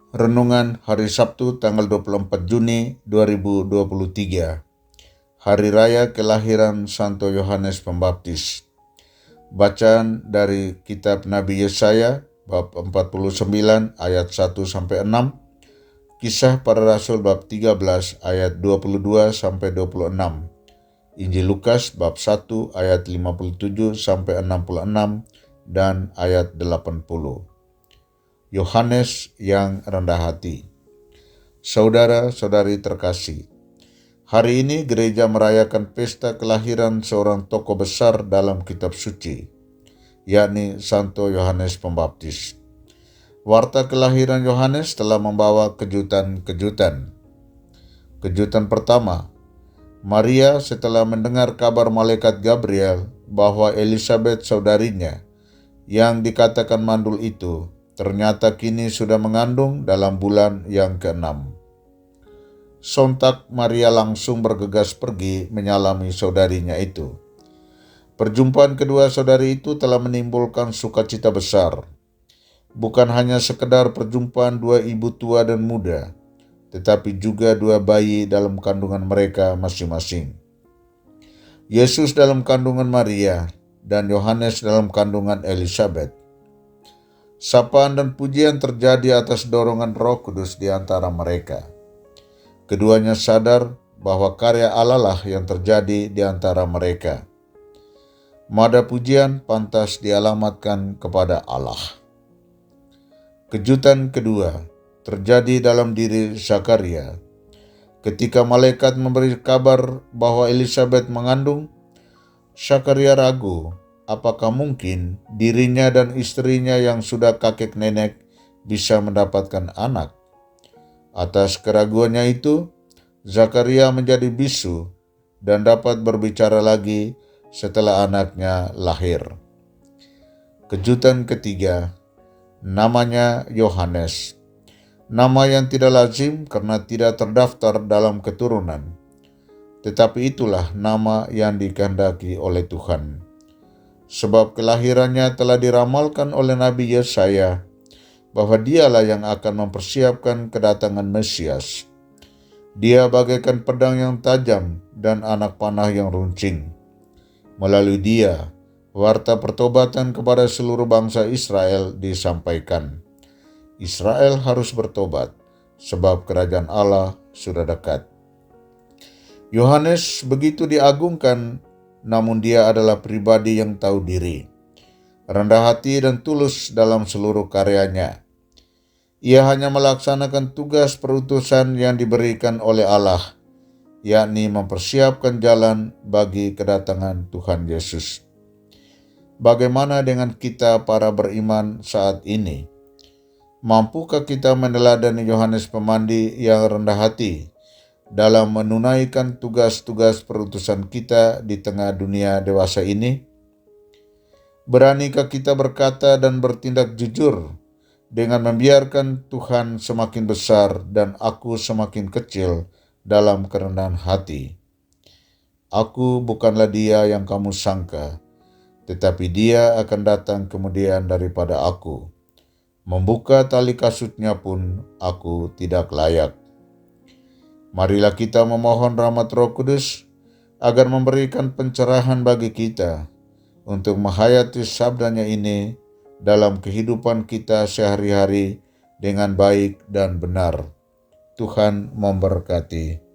Renungan hari Sabtu tanggal 24 Juni 2023. Hari Raya Kelahiran Santo Yohanes Pembaptis. Bacaan dari kitab Nabi Yesaya bab 49 ayat 1-6, Kisah Para Rasul bab 13 ayat 22-26, Injil Lukas bab 1 ayat 57-66 dan ayat 80. Yohanes yang rendah hati. Saudara-saudari terkasih, hari ini gereja merayakan pesta kelahiran seorang tokoh besar dalam kitab suci, yakni Santo Yohanes Pembaptis. Warta kelahiran Yohanes telah membawa kejutan-kejutan. Kejutan pertama, Maria setelah mendengar kabar malaikat Gabriel bahwa Elisabet saudarinya yang dikatakan mandul itu ternyata kini sudah mengandung dalam bulan yang ke-6. Sontak Maria langsung bergegas pergi menyalami saudarinya itu. Perjumpaan kedua saudari itu telah menimbulkan sukacita besar. Bukan hanya sekedar perjumpaan dua ibu tua dan muda, tetapi juga dua bayi dalam kandungan mereka masing-masing. Yesus dalam kandungan Maria dan Yohanes dalam kandungan Elisabet. Sapaan dan pujian terjadi atas dorongan Roh Kudus di antara mereka. Keduanya sadar bahwa karya Allah lah yang terjadi di antara mereka. Mada pujian pantas dialamatkan kepada Allah. Kejutan kedua terjadi dalam diri Zakaria. Ketika malaikat memberi kabar bahwa Elisabet mengandung, Zakaria ragu apakah mungkin dirinya dan istrinya yang sudah kakek nenek bisa mendapatkan anak. Atas keraguannya itu, Zakaria menjadi bisu dan dapat berbicara lagi setelah anaknya lahir. Kejutan ketiga, namanya Yohanes. Nama yang tidak lazim karena tidak terdaftar dalam keturunan. Tetapi itulah nama yang dikehendaki oleh Tuhan. Sebab kelahirannya telah diramalkan oleh Nabi Yesaya bahwa dialah yang akan mempersiapkan kedatangan Mesias. Dia bagaikan pedang yang tajam dan anak panah yang runcing. Melalui dia, warta pertobatan kepada seluruh bangsa Israel disampaikan. Israel harus bertobat, sebab kerajaan Allah sudah dekat. Yohanes begitu diagungkan, namun dia adalah pribadi yang tahu diri, rendah hati dan tulus dalam seluruh karyanya. Ia hanya melaksanakan tugas perutusan yang diberikan oleh Allah, yakni mempersiapkan jalan bagi kedatangan Tuhan Yesus. Bagaimana dengan kita para beriman saat ini? Mampukah kita meneladani Yohanes Pemandi yang rendah hati dalam menunaikan tugas-tugas perutusan kita di tengah dunia dewasa ini? Beranikah kita berkata dan bertindak jujur dengan membiarkan Tuhan semakin besar dan aku semakin kecil dalam kerendahan hati? Aku bukanlah dia yang kamu sangka, tetapi dia akan datang kemudian daripada aku. Membuka tali kasutnya pun aku tidak layak. Marilah kita memohon rahmat Roh Kudus agar memberikan pencerahan bagi kita untuk menghayati sabdanya ini dalam kehidupan kita sehari-hari dengan baik dan benar. Tuhan memberkati.